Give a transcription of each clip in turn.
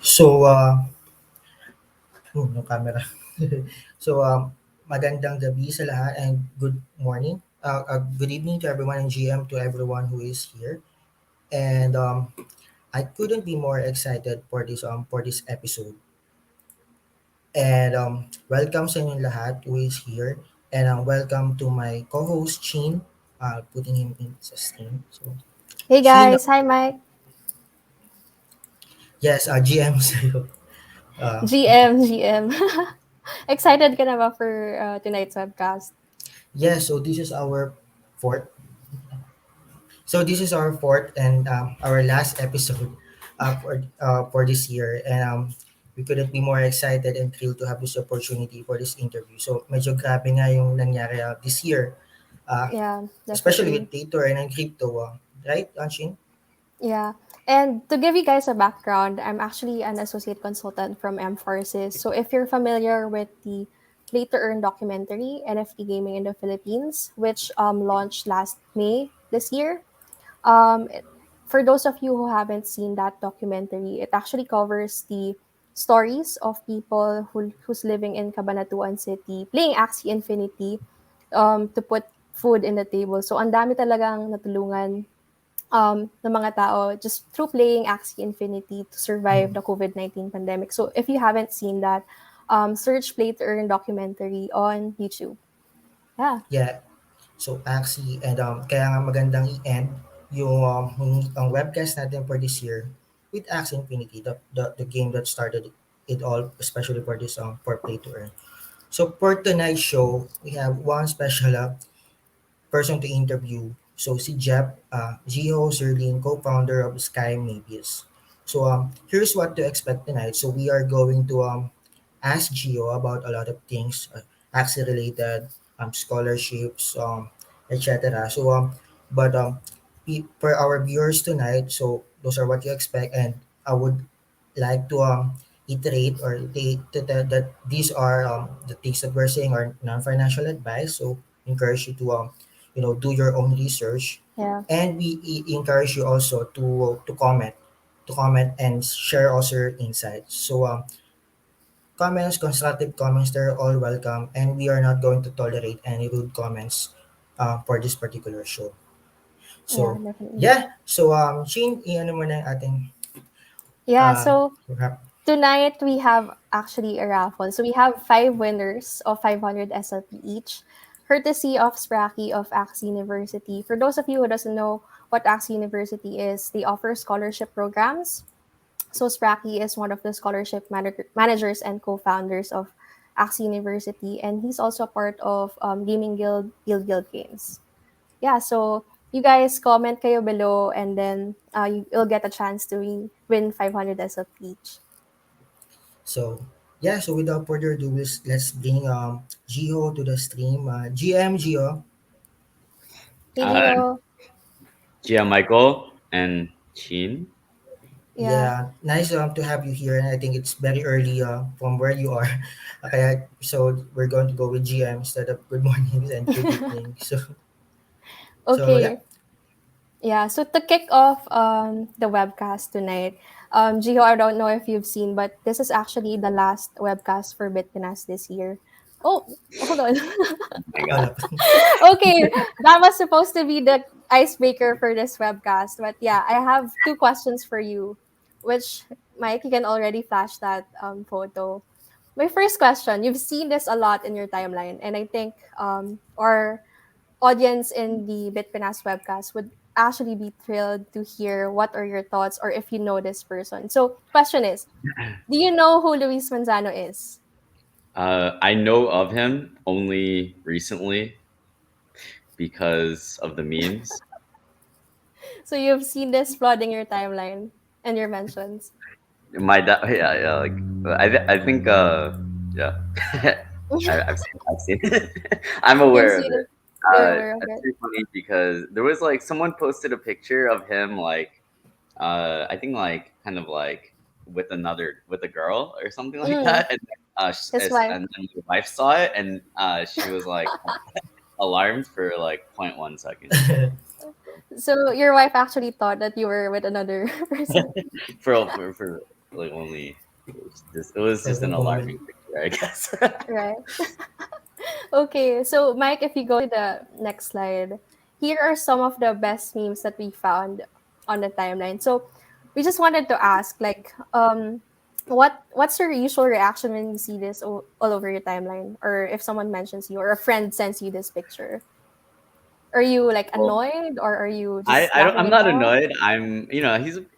So, no camera. so, magandang gabi sa lahat and good morning. Good evening to everyone and GM to everyone who is here. And I couldn't be more excited for this episode. And welcome sa inyong lahat who is here. And welcome to my co-host Chin. Putting him in sa screen. So, Hey Chin, guys, hi Mike. yes, GM sa'yo. Uh, GM. Excited ka na ba for tonight's webcast? yes, so this is our fourth So this is our fourth and our last episode for this year, and we couldn't be more excited and thrilled to have this opportunity for this interview. So medyo grabe nga yung nangyari this year, uh, Yeah, especially definitely. with Twitter and crypto, right, Anshin? Yeah. And to give you guys a background, I'm actually an associate consultant from M-Forces. So if you're familiar with the Play to Earn documentary, NFT Gaming in the Philippines, which launched last May this year, Um, it- for those of you who haven't seen that documentary, it actually covers the stories of people who's living in Cabanatuan City, playing Axie Infinity to put food in the table. So ang dami talagang natulungan ng mga tao just through playing Axie Infinity to survive Mm. the COVID-19 pandemic. So if you haven't seen that, search Play to Earn documentary on YouTube. Yeah. Yeah, so Axie, and kaya nga magandang i-end ang webcast natin for this year with Axie Infinity, the game that started it all, especially for this for Play to Earn. So for tonight's show, we have one special person to interview. So si Jeff, Jiho Zirlin, co-founder of Sky Mavis. So here's what to expect tonight. So we are going to ask Gio about a lot of things, Axie related, scholarships, etc. So but for our viewers tonight, so those are what you expect, and I would like to iterate or that these are the things that we're saying are non-financial advice. So encourage you to do your own research, Yeah. and we encourage you also to comment and share also your insights. So comments, constructive comments, they're all welcome, and we are not going to tolerate any rude comments for this particular show. Yeah, So, definitely. yeah. So, Shane, i-ano mo na yung ating Yeah, uh, so wrap. tonight we have actually a raffle. So we have five winners of 500 SLP each, courtesy of Spracky of Axie University. For those of you who doesn't know what Axie University is, they offer scholarship programs. So Spracky is one of the scholarship managers and co-founders of Axie University, and he's also a part of Gaming Guild Games. Yeah, so you guys comment kayo below, and then you'll get a chance to win 500 SLP each. So, yeah. So, without further ado, let's bring Jiho to the stream. GM Jiho. Hey, Uh, Jiho. Gia Michael and Chin. Yeah. Yeah, nice to have you here, and I think it's very early from where you are. Okay, so we're going to go with GM instead of good mornings and good evening. So yeah. Okay. Yeah. So to kick off the webcast tonight, Jiho, I don't know if you've seen, but this is actually the last webcast for BitPinas this year. Oh, hold on. Oh my God. Wala pa. Okay, that was supposed to be the icebreaker for this webcast. But yeah, I have two questions for you, which Mike, you can already flash that photo. My first question, you've seen this a lot in your timeline, and I think our audience in the BitPinas webcast would actually be thrilled to hear what are your thoughts or if you know this person. So, question is, do you know who Luis Manzano is? I know of him only recently because of the memes. So, you've seen this flooding your timeline and your mentions. My dad, yeah, like I think, yeah, I've seen it. I'm You've aware of seen it. it, you're aware of That's it. too funny because there was like someone posted a picture of him, like, I think like kind of like with a girl or something like Mm, that, and his wife. and then my wife saw it, and she was like alarmed for like 0.1 seconds. So, your wife actually thought that you were with another person. For like only it was for just the an moment. alarming picture, I guess. Right. Okay, so Mike, if you go to the next slide, here are some of the best memes that we found on the timeline. So we just wanted to ask, like, what's your usual reaction when you see this all over your timeline, or if someone mentions you or a friend sends you this picture? Are you like Well, annoyed, or are you just I don't. laughing I'm it not off? annoyed.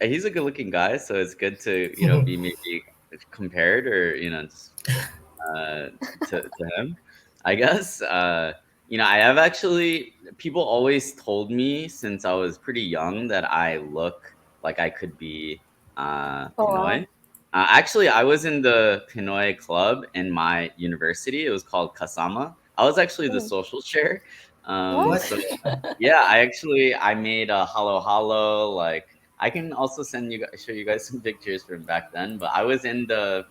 He's a good looking guy, so it's good to be maybe compared or just uh, to him, I guess. I have actually people always told me since I was pretty young that I look like I could be Oh Pinoy. wow. Actually, I was in the Pinoy club in my university. It was called Kasama. I was actually the Mm. social chair. What? What? So yeah, I made a halo halo. Like I can also show you guys some pictures from back then. But I was in the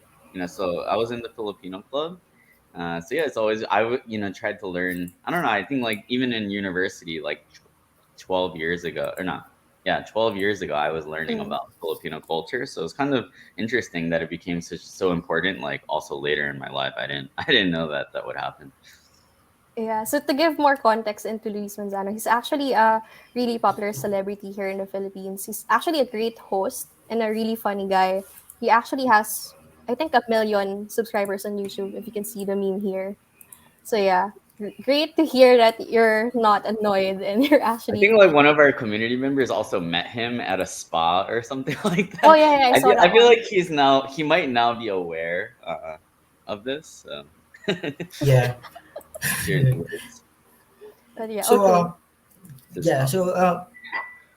so I was in the Filipino club. So yeah, it's always I would tried to learn. I don't know. I think like even in university, like 12 years ago, or not, yeah, 12 years ago, I was learning Mm. about Filipino culture. So it's kind of interesting that it became so important. Like also later in my life, I didn't know that that would happen. Yeah, so to give more context into Luis Manzano, he's actually a really popular celebrity here in the Philippines. He's actually a great host and a really funny guy. He actually has, I think, 1 million subscribers on YouTube, if you can see the meme here. So yeah, great to hear that you're not annoyed and you're I actually. think like one of our community members also met him at a spa or something like Oh that. yeah, yeah, I saw I that feel one. like he might now be aware of this. So Yeah. cheers words But yeah, So okay. to yeah, stop. so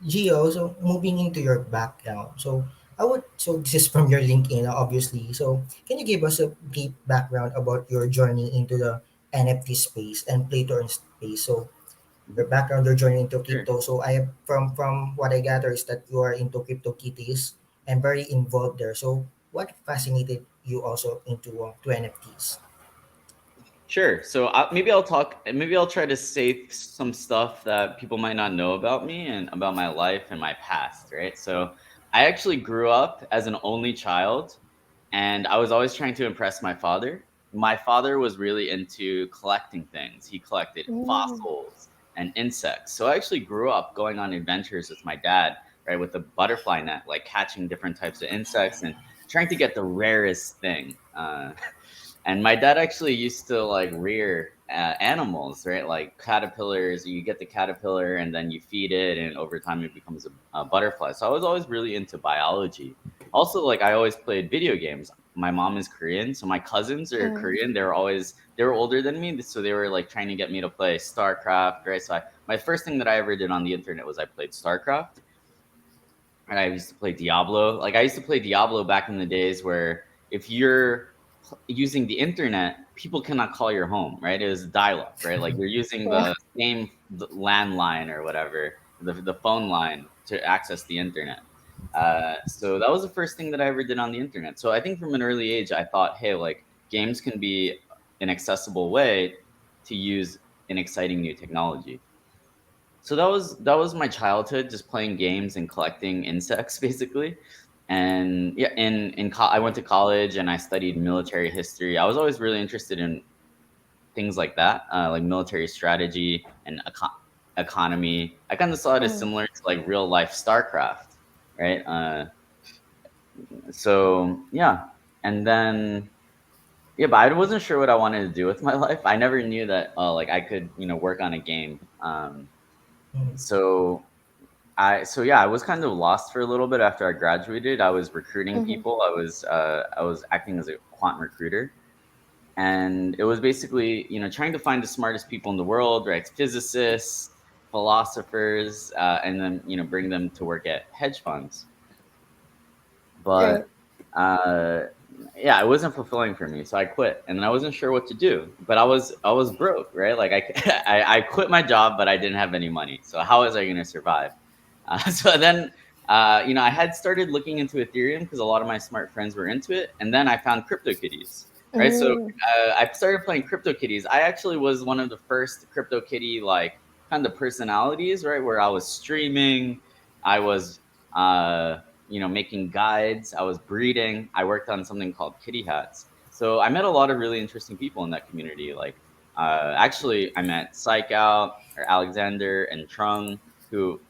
Gio, so moving into your background. So this is from your LinkedIn, obviously. So can you give us a brief background about your journey into the NFT space and play to earn space? So Mhm. your background, your journey into Sure. crypto. So I have from what I gather is that you are into crypto kitties and very involved there. So what fascinated you also into to NFTs? Sure. So maybe I'll talk. Maybe I'll try to say some stuff that people might not know about me and about my life and my past. Right. So I actually grew up as an only child, and I was always trying to impress my father. My father was really into collecting things. He collected Mm. fossils and insects. So I actually grew up going on adventures with my dad, right, with a butterfly net, like catching different types of insects and trying to get the rarest thing. And my dad actually used to like rear animals, right? Like caterpillars. You get the caterpillar and then you feed it, and over time it becomes a butterfly. So I was always really into biology. Also, like I always played video games. My mom is Korean, so my cousins are Mm. Korean. They were older than me, so they were like trying to get me to play StarCraft, right? So my first thing that I ever did on the internet was I played StarCraft, and I used to play Diablo. Like I used to play Diablo back in the days where if you're using the internet, people cannot call your home, right? It was dial-up, right? Like you're using Yeah. the same landline or whatever, the phone line to access the internet. So that was the first thing that I ever did on the internet. So I think from an early age, I thought, hey, like games can be an accessible way to use an exciting new technology. So that was my childhood, just playing games and collecting insects, basically. And yeah, I went to college and I studied military history. I was always really interested in things like that, like military strategy and economy. I kind of saw it as Mm. similar to like real life StarCraft, right? So yeah, and then yeah, but I wasn't sure what I wanted to do with my life. I never knew that like I could work on a game. Mm, So so yeah, I was kind of lost for a little bit after I graduated. I was recruiting Mm-hmm. people. I was acting as a quant recruiter, and it was basically trying to find the smartest people in the world, right? Physicists, philosophers, and then bring them to work at hedge funds. Right. But uh, yeah, it wasn't fulfilling for me, so I quit, and then I wasn't sure what to do. But I was broke, right? Like I quit my job, but I didn't have any money. So how was I going to survive? So then, I had started looking into Ethereum because a lot of my smart friends were into it, and then I found CryptoKitties, right? So Mm. I started playing CryptoKitties. I actually was one of the first CryptoKitty like kind of personalities, right? Where I was streaming, I was making guides. I was breeding. I worked on something called kitty hats. So I met a lot of really interesting people in that community. Like, actually, I met Psych Out or Alexander and Trung, who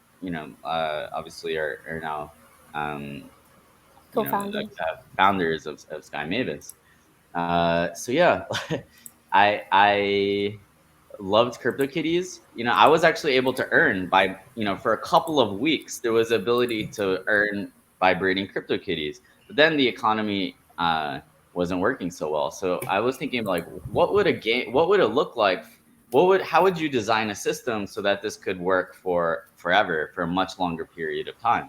obviously are now um, Co-founders. founders of Sky Mavis. So yeah, I loved CryptoKitties. I was actually able to earn by, for a couple of weeks, there was ability to earn by breeding CryptoKitties. But then the economy wasn't working so well. So I was thinking like, what would it look like? How would you design a system so that this could work for forever, for a much longer period of time?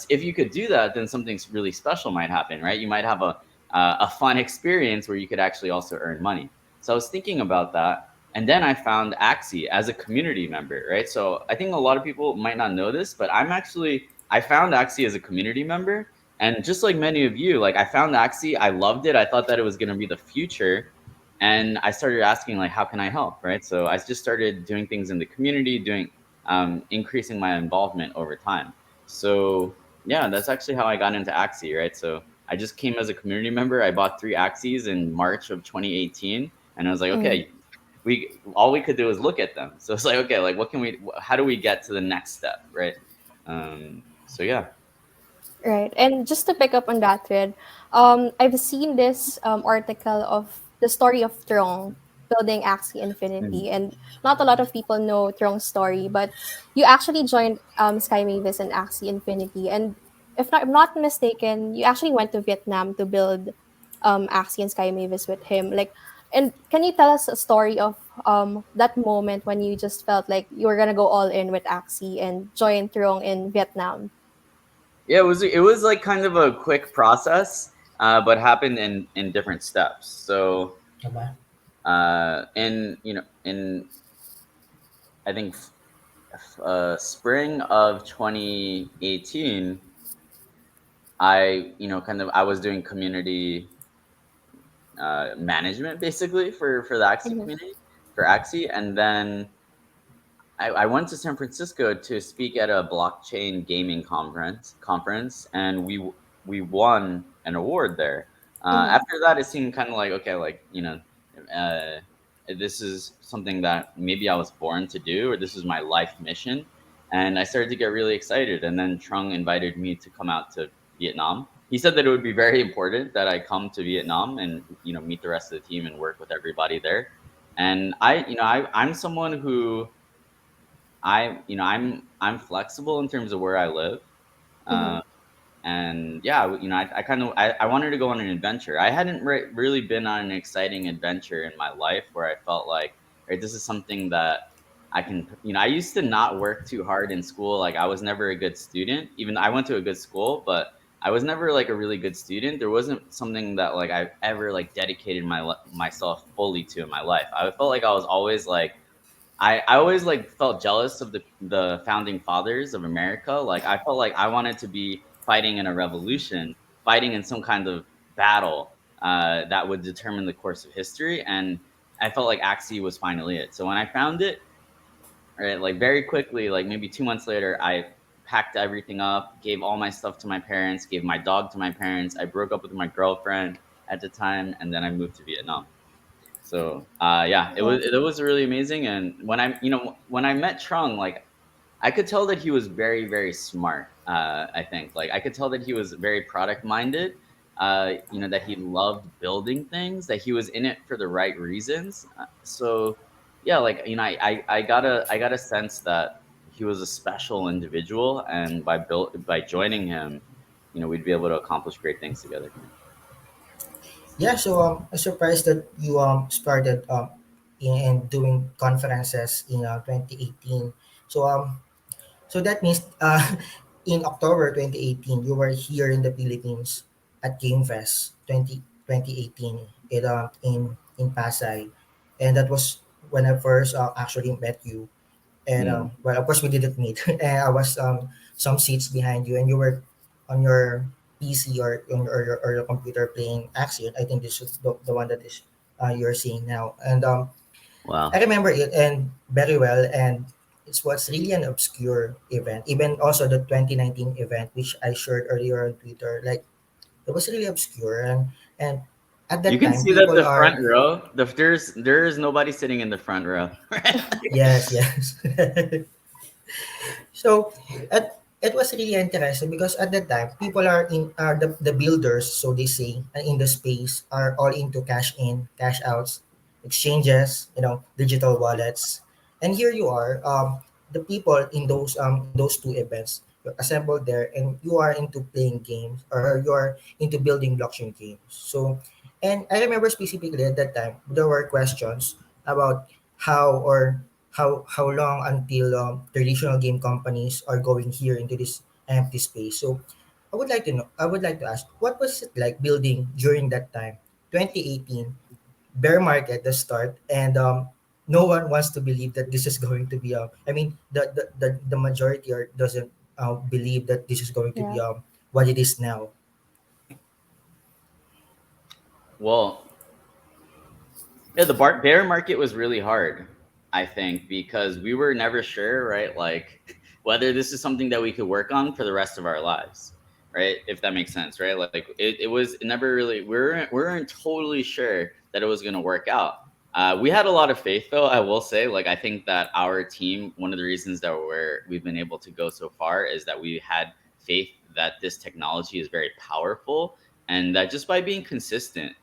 If you could do that, then something really special might happen, right? You might have a fun experience where you could actually also earn money. So I was thinking about that, and then I found Axie as a community member, right? So I think a lot of people might not know this, but I found Axie as a community member, and just like many of you, like I found Axie, I loved it, I thought that it was going to be the future, and I started asking like, how can I help, right? So I just started doing things in the community, doing increasing my involvement over time. So yeah, that's actually how I got into Axie, right? So I just came as a community member. I bought 3 Axies in March of 2018, and I was like, Mhm. okay, we could do is look at them. So it's like, okay, like how do we get to the next step, right? So yeah. Right. And just to pick up on that thread, I've seen this article of the story of Trong building Axie Mm. Infinity. And not a lot of people know Trong's story, but you actually joined Sky Mavis and Axie Infinity. And if not, I'm not mistaken, you actually went to Vietnam to build Axie and Sky Mavis with him. Like, and can you tell us a story of that moment when you just felt like you were gonna go all in with Axie and join Trong in Vietnam? Yeah, it was like kind of a quick process, but happened in different steps. So Diba? in I think spring of 2018, I was doing community management basically for the Axie Mhm. community for Axie, and then I went to San Francisco to speak at a blockchain gaming conference, and we won an award there. Mhm. After that, it seemed kind of like, okay, like uh, this is something that maybe I was born to do, or this is my life mission, and I started to get really excited. And then Trung invited me to come out to Vietnam. He said that it would be very important that I come to Vietnam and meet the rest of the team and work with everybody there. And I'm someone who I'm flexible in terms of where I live. Mhm. Uh, and yeah, I wanted to go on an adventure. I hadn't really been on an exciting adventure in my life where I felt like, right, this is something that I can, I used to not work too hard in school. Like I was never a good student, even though I went to a good school, but I was never like a really good student. There wasn't something that like I ever like dedicated myself fully to in my life. I felt like I was always like, I always like felt jealous of the founding fathers of America. Like I felt like I wanted to be fighting in a revolution, fighting in some kind of battle that would determine the course of history. And I felt like Axie was finally it. So when I found it, right, like very quickly, like maybe 2 months later, I packed everything up, gave all my stuff to my parents, gave my dog to my parents. I broke up with my girlfriend at the time, and then I moved to Vietnam. So yeah, it was really amazing. And when I met Trung, like I could tell that he was very very smart. I think like I could tell that he was very product minded. That he loved building things. That he was in it for the right reasons. So yeah, like I got a sense that he was a special individual, and by joining him, we'd be able to accomplish great things together. Yeah, so I'm surprised that you started in doing conferences in 2018. So so that means in October 2018 you were here in the Philippines at Game Fest 2018 in Pasay, and that was when I first actually met you. And Mm. well, of course we didn't meet. And I was some seats behind you, and you were on your PC or your computer playing Axie. I think this is the one that is you're seeing now. And I Wow. remember it and very well. And it was really an obscure event. Even also the 2019 event, which I shared earlier on Twitter, like it was really obscure, and at You that can time see that people the are front row, there's nobody sitting in the front row, right? yes, yes. So it was really interesting because at that time people are the builders, so they say, in the space are all into cash in, cash outs, exchanges, digital wallets. And here you are, the people in those two events, you're assembled there and you are into playing games, or you are into building blockchain games. So, and I remember specifically at that time there were questions about how or how long until traditional game companies are going here into this empty space. So I would like to ask, what was it like building during that time, 2018, bear market, the start, and no one wants to believe that this is going to be I mean the majority or doesn't believe that this is going to Yeah. be what it is now. Well, yeah, the bear market was really hard, I think, because we were never sure, right? Like whether this is something that we could work on for the rest of our lives, right? If that makes sense, right? Like it was never really we weren't totally sure that it was gonna work out. We had a lot of faith, though. I will say, like I think that our team, one of the reasons that we've been able to go so far is that we had faith that this technology is very powerful, and that just by being consistent,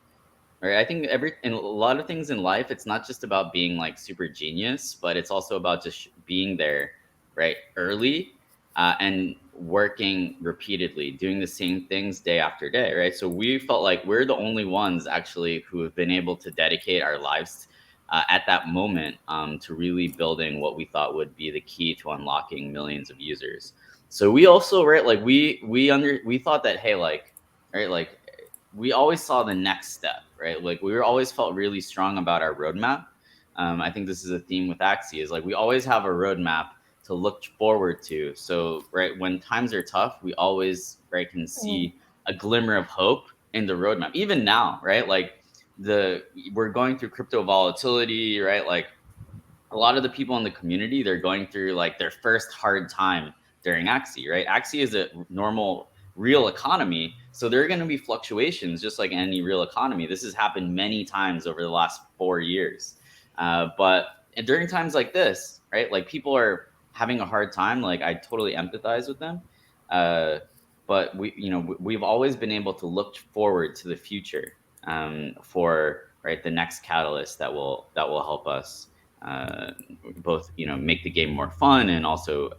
right? I think every in a lot of things in life, it's not just about being like super genius, but it's also about just being there, right? Early, and working repeatedly, doing the same things day after day, right? So we felt like we're the only ones actually who have been able to dedicate our lives at that moment, to really building what we thought would be the key to unlocking millions of users. So we also, right, like we thought that, hey, like, right, like we always saw the next step, right? Like we were always felt really strong about our roadmap. I think this is a theme with Axie, is like we always have a roadmap to look forward to. So right when times are tough, we always, right, can Mm. see a glimmer of hope in the roadmap. Even now, right? Like the we're going through crypto volatility, right? Like a lot of the people in the community, they're going through like their first hard time during Axie, right? Axie is a normal real economy, so there are going to be fluctuations just like any real economy. This has happened many times over the last 4 years, but during times like this, right, like people are having a hard time. Like I totally empathize with them, uh, but we've always been able to look forward to the future, for right the next catalyst that will help us, uh, both make the game more fun and also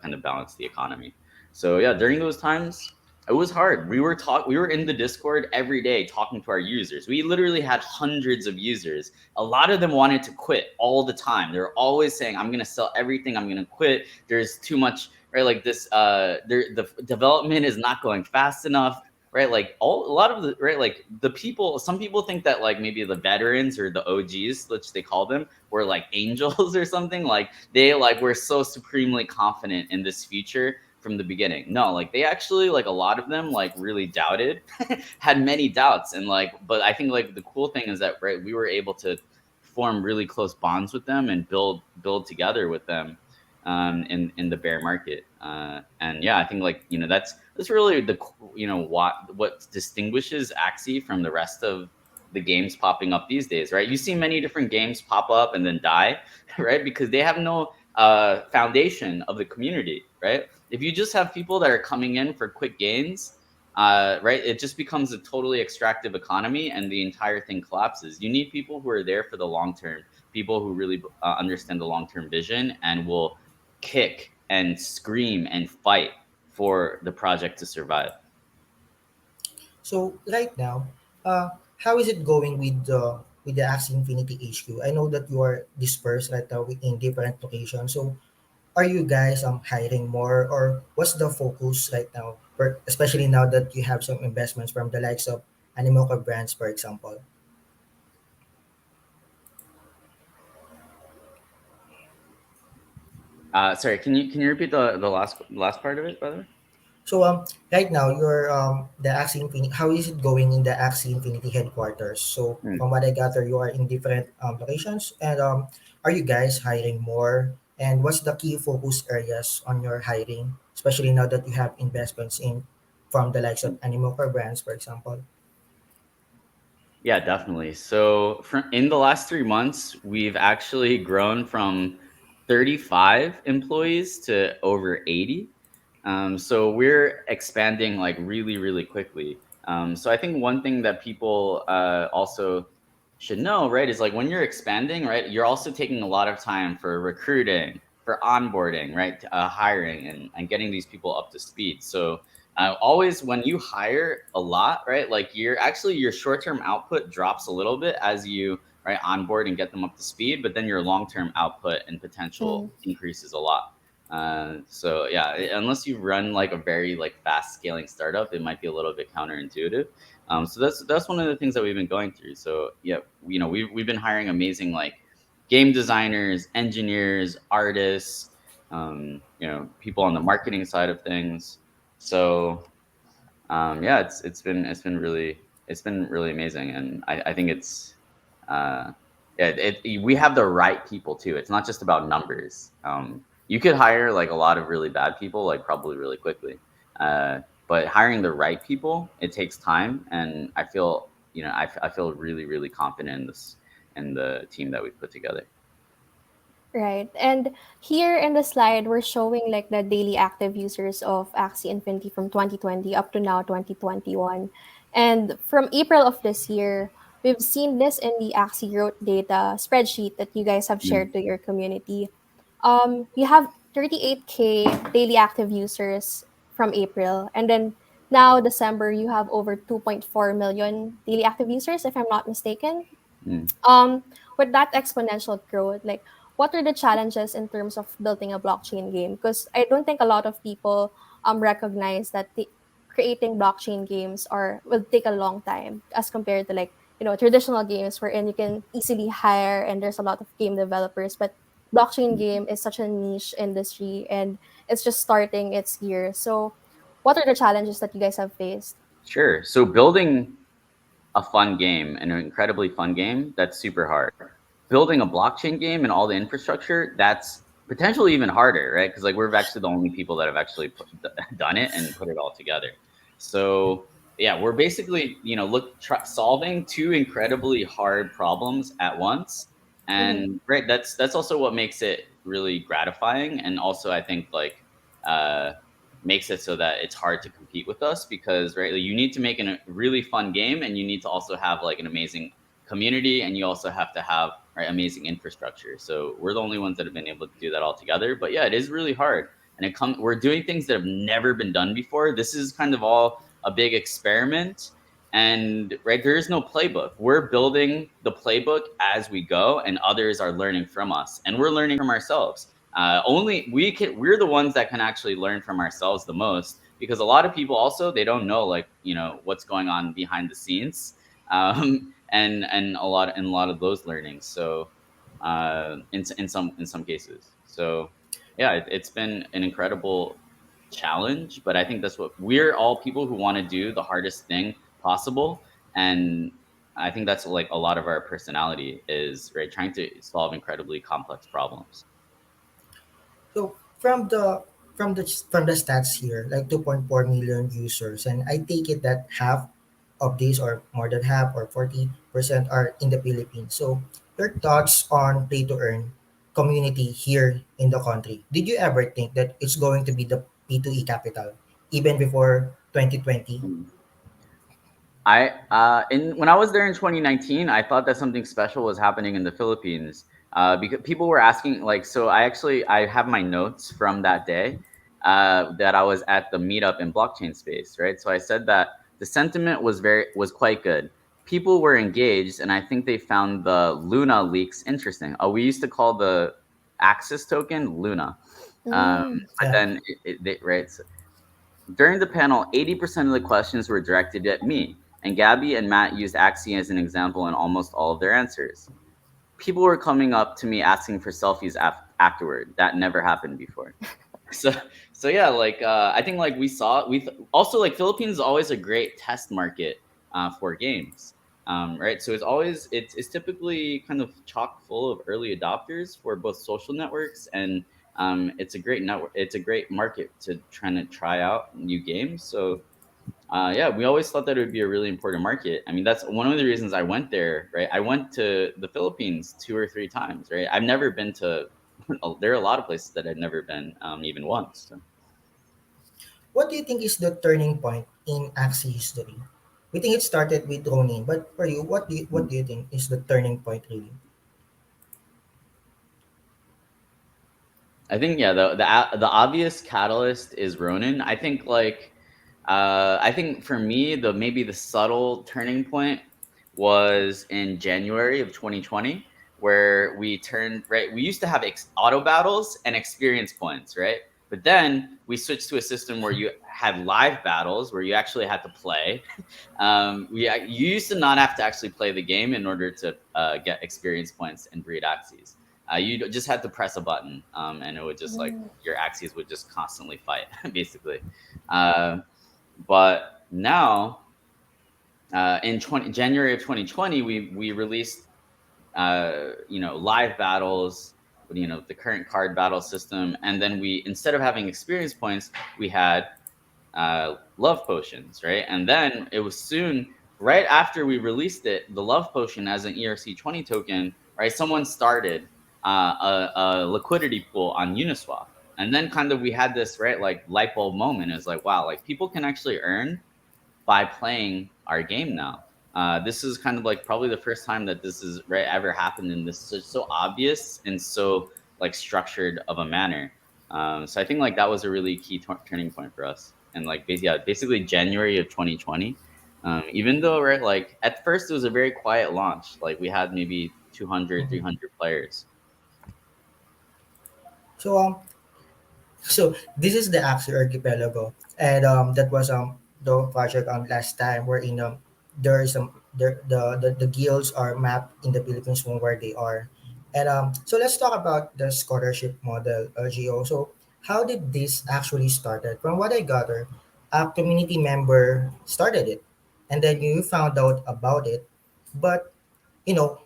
kind of balance the economy. So yeah, during those times it was hard. We were in the Discord every day talking to our users. We literally had hundreds of users. A lot of them wanted to quit all the time. They were always saying, I'm gonna sell everything, I'm gonna quit, there's too much, right? Like this, the development is not going fast enough, right? Like a lot of the, right, like the people, some people think that like maybe the veterans or the OGs, which they call them, were like angels or something. Like they like were so supremely confident in this future from the beginning. No, like they actually, like a lot of them like really doubted, had many doubts. And like, but I think like the cool thing is that, right, we were able to form really close bonds with them and build together with them, in the bear market. And yeah, I think like that's really what distinguishes Axie from the rest of the games popping up these days, right? You see many different games pop up and then die, right? Because they have no foundation of the community, right? If you just have people that are coming in for quick gains, right, it just becomes a totally extractive economy and the entire thing collapses. You need people who are there for the long term, people who really understand the long term vision and will kick and scream and fight for the project to survive. So right now, how is it going with the Axie Infinity HQ? I know that you are dispersed right now in different locations. So are you guys hiring more, or what's the focus right now? Especially now that you have some investments from the likes of Animoca brands, for example. Sorry, can you repeat the last part of it, by the way? So right now you're the Axie Infinity. How is it going in the Axie Infinity headquarters? So Hmm. from what I gather, you are in different locations, and are you guys hiring more? And what's the key focus areas on your hiring, especially now that you have investments in from the likes of Animoca brands, for example? Yeah, definitely. So, in the last 3 months, we've actually grown from 35 employees to over 80. So we're expanding like really, really quickly. So I think one thing that people also should know, right, is like when you're expanding, right, you're also taking a lot of time for recruiting, for onboarding, right, hiring, and getting these people up to speed. So always when you hire a lot, right, like your short-term output drops a little bit as you right onboard and get them up to speed, but then your long-term output and potential Mm. increases a lot. So yeah, unless you run like a very like fast scaling startup, it might be a little bit counterintuitive. So that's one of the things that we've been going through. So yeah, we've been hiring amazing like game designers, engineers, artists, people on the marketing side of things. So yeah, it's been really amazing, and I think it's uh, yeah, we have the right people too. It's not just about numbers. You could hire like a lot of really bad people, like probably really quickly, uh, but hiring the right people, it takes time, and I feel I feel really really confident in this in the team that we've put together. Right. And here in the slide, we're showing like the daily active users of Axie Infinity from 2020 up to now 2021. And from April of this year, we've seen this in the Axie growth data spreadsheet that you guys have Mm, shared to your community. You have 38K daily active users from April. And then now, December, you have over 2.4 million daily active users, if I'm not mistaken. mm. um with that exponential growth, like what are the challenges in terms of building a blockchain game? Because I don't think a lot of people recognize that creating blockchain games are will take a long time as compared to, like, traditional games wherein you can easily hire and there's a lot of game developers. But blockchain game is such a niche industry and it's just starting its year. So what are the challenges that you guys have faced? Sure. So building a fun game, an incredibly fun game, that's super hard. Building a blockchain game and all the infrastructure, that's potentially even harder, right? Because like we're actually the only people that have actually done it and put it all together. So yeah, we're basically solving two incredibly hard problems at once, Mm-hmm. and right, that's also what makes it really gratifying, and also I think like uh, makes it so that it's hard to compete with us because right, like, you need to make a really fun game, and you need to also have like an amazing community, and you also have to have right amazing infrastructure. So we're the only ones that have been able to do that all together. But yeah, it is really hard, and we're doing things that have never been done before. This is kind of all a big experiment, and right, there is no playbook. We're building the playbook as we go, and others are learning from us, and we're learning from ourselves. Only we're the ones that can actually learn from ourselves the most, because a lot of people also, they don't know like what's going on behind the scenes, and a lot of those learnings. So in some cases, so yeah, it's been an incredible challenge, but I think that's what we're all people who want to do the hardest thing possible. And I think that's like a lot of our personality is right, trying to solve incredibly complex problems. So from the stats here, like 2.4 million users, and I take it that half of these, or more than half, or 40% are in the Philippines. So your thoughts on play to earn community here in the country? Did you ever think that it's going to be the P2E capital even before 2020? In when I was there in 2019, I thought that something special was happening in the Philippines. Because people were asking, like, so I have my notes from that day, that I was at the meetup in blockchain space, right? So I said that the sentiment was quite good. People were engaged, and I think they found the Luna leaks interesting. We used to call the Axis token Luna, Mm. but Yeah. then right. So during the panel, 80% of the questions were directed at me, and Gabby and Matt used Axie as an example in almost all of their answers. People were coming up to me asking for selfies afterward. That never happened before. So, so yeah, like I think like we also like Philippines is always a great test market for games. right? So it's typically kind of chock full of early adopters for both social networks, and it's a great network. It's a great market to trying to try out new games. So yeah, we always thought that it would be a really important market. I mean, that's one of the reasons I went there, right? I went to the Philippines 2 or 3 times, right? I've never been to. There are a lot of places that I've never been, even once. So. What do you think is the turning point in Axie history? We think it started with Ronin, but for you, what do you think is the turning point really? I think yeah, the obvious catalyst is Ronin. I think for me maybe the subtle turning point was in January of 2020, where we turned right. We used to have auto battles and experience points, right? But then we switched to a system where you had live battles where you actually had to play. You used to not have to actually play the game in order to get experience points and breed Axies. You just had to press a button, and it would just like Mm. your Axies would just constantly fight, basically. Uh, but now, in January of 2020, we released live battles with the current card battle system, and then we instead of having experience points, we had love potions, right? And then it was soon right after we released it, the love potion as an ERC20 token, right? Someone started a liquidity pool on Uniswap, and then kind of we had this right like light bulb moment. It's like wow, like people can actually earn by playing our game now. This is kind of like probably the first time that this is right ever happened in this so obvious and so like structured of a manner. So I think like that was a really key turning point for us. And like basically January of 2020. Even though right like at first it was a very quiet launch. Like we had maybe 200, Mhm. 300 players. So so this is the Axie Archipelago, and that was the project last time wherein there is the guilds are mapped in the Philippines from where they are, and so let's talk about the scholarship model, Gio. So how did this actually started? From what I gather, a community member started it, and then you found out about it, but you know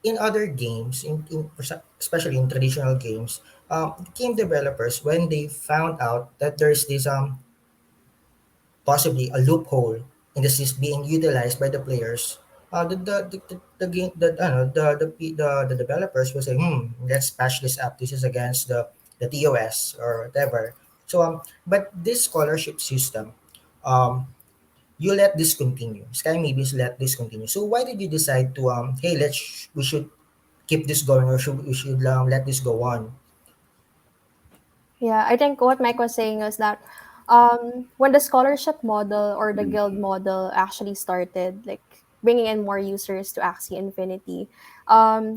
in other games, especially in traditional games, game developers when they found out that there's this possibly a loophole in the system being utilized by the players, the game the developers will say, let's patch this up. This is against the TOS or whatever. So but this scholarship system, um, you let this continue. Sky Mavis let this continue. So why did you decide to hey we should keep this going or should we should let this go on? Yeah, I think what Mike was saying is that when the scholarship model or the guild model actually started, like bringing in more users to Axie Infinity,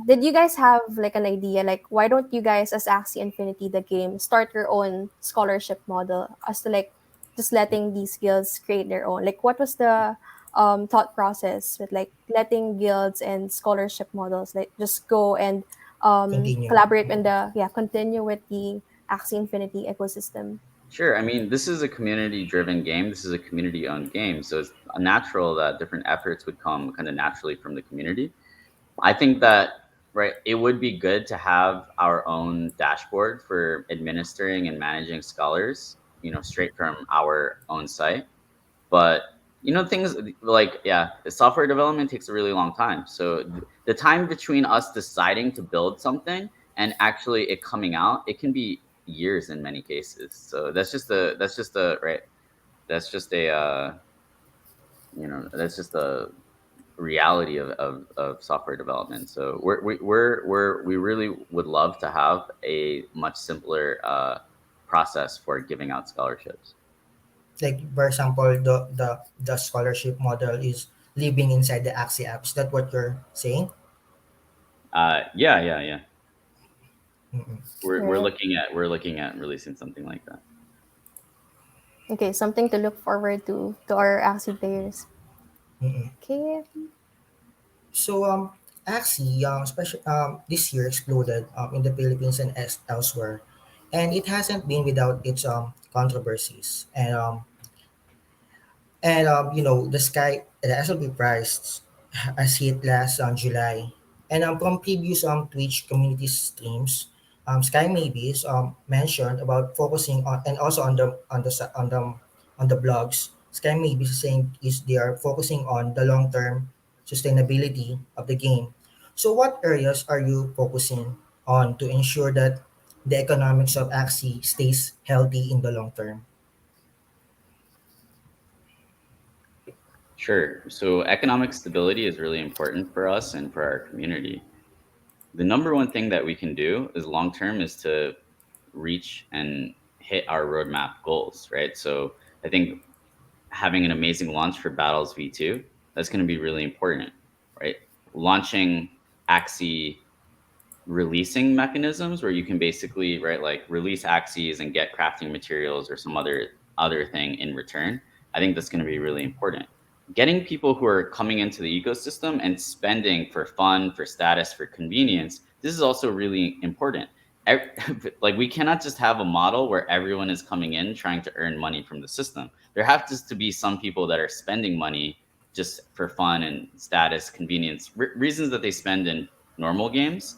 did you guys have like an idea, like why don't you guys as Axie Infinity the game start your own scholarship model as to like just letting these guilds create their own? Like what was the thought process with like letting guilds and scholarship models like just go and Continue. collaborate in the continue with the Axie Infinity ecosystem? Sure. I mean, this is a community driven game. This is a community owned game. So it's natural that different efforts would come kind of naturally from the community. I think that right, it would be good to have our own dashboard for administering and managing scholars, straight from our own site. But things like yeah, the software development takes a really long time. So the time between us deciding to build something and actually it coming out, it can be years in many cases. So that's just a right. That's just a that's just a reality of software development. So we really would love to have a much simpler process for giving out scholarships. Like for example, the scholarship model is living inside the Axie apps. That what you're saying? Yeah, yeah, yeah. Mm-mm, We're Right. looking at releasing something like that. Okay, something to look forward to our Axie players. mm-mm. Okay. So Axie special this year exploded in the Philippines and elsewhere, and it hasn't been without its controversies and the sky the SLP price as hit last July. And from previous Twitch community streams, Sky Mavis mentioned about focusing on, and also on the blogs. Sky Mavis is saying is they are focusing on the long term sustainability of the game. So what areas are you focusing on to ensure that the economics of Axie stays healthy in the long term? Sure. So economic stability is really important for us and for our community. The number one thing that we can do is long term is to reach and hit our roadmap goals, right? So I think having an amazing launch for Battles V2, that's going to be really important, right? Launching Axie releasing mechanisms where you can basically right like release axes and get crafting materials or some other thing in return. I think that's going to be really important. Getting people who are coming into the ecosystem and spending for fun, for status, for convenience, this is also really important. Like we cannot just have a model where everyone is coming in trying to earn money from the system. There have to be some people that are spending money just for fun and status, convenience, reasons that they spend in normal games,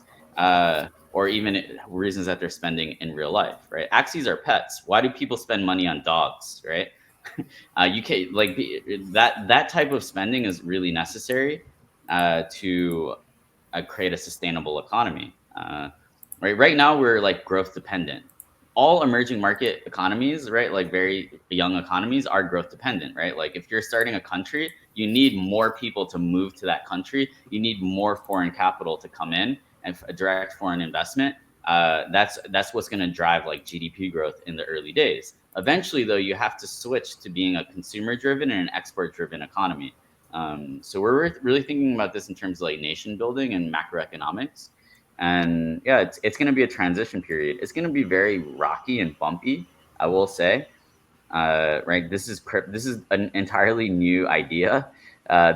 or even reasons that they're spending in real life, right? Axies are pets. Why do people spend money on dogs, right? You can like that type of spending is really necessary to create a sustainable economy. Right now we're like growth dependent. All emerging market economies, right, like very young economies, are growth dependent, right? Like if you're starting a country, you need more people to move to that country. You need more foreign capital to come in and direct foreign investment. That's what's going to drive like GDP growth in the early days. Eventually, though, you have to switch to being a consumer driven and an export driven economy. So we're really thinking about this in terms of like nation building and macroeconomics. And yeah, it's going to be a transition period. It's going to be very rocky and bumpy, I will say. Right, this is an entirely new idea.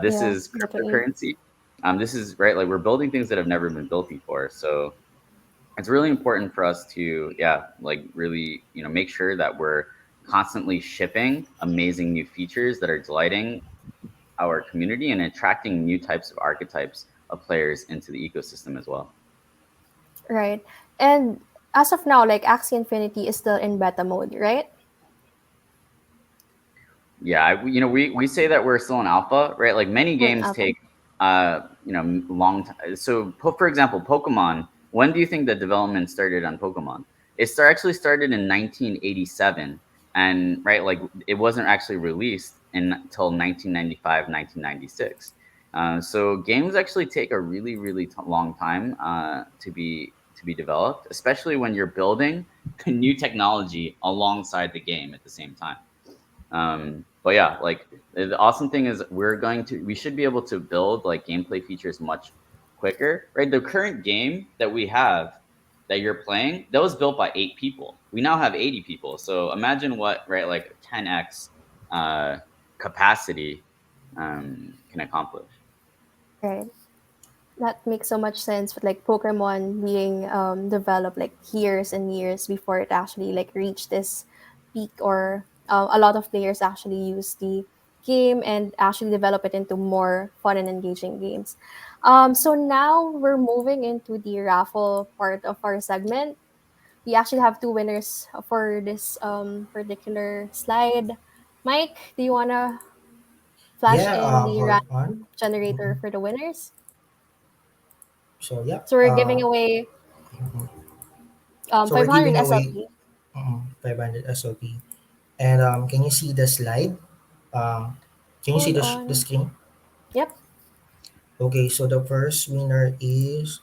This Yeah, is definitely. cryptocurrency. This is right, like we're building things that have never been built before. So it's really important for us to like really make sure that we're constantly shipping amazing new features that are delighting our community and attracting new types of archetypes of players into the ecosystem as well. Right. And as of now, like Axie Infinity is still in beta mode, right? Yeah, we say that we're still in alpha, right? Like many games Alpha. take long time. So for example, Pokemon, when do you think the development started on Pokemon? Actually started in 1987, and right, like it wasn't actually released until 1995, 1996. So games actually take a really long time to be developed, especially when you're building new technology alongside the game at the same time. But yeah, like the awesome thing is we should be able to build like gameplay features much quicker, right? The current game that we have that you're playing, that was built by 8 people. We now have 80 people. So imagine what, right, like 10x uh, capacity can accomplish. Right. That makes so much sense with like Pokemon being developed like years and years before it actually like reached this peak, or a lot of players actually use the game and actually develop it into more fun and engaging games. So now we're moving into the raffle part of our segment. We actually have two winners for this particular slide. Mike, do you wanna flash Yeah, in the hold random on. generator Mhm. for the winners? So yeah, So we're giving away so we're 500 giving away SLP. 500 SOP. And can you see the slide? Um, can you see Hold the on. screen? Yep. Okay, so the first winner is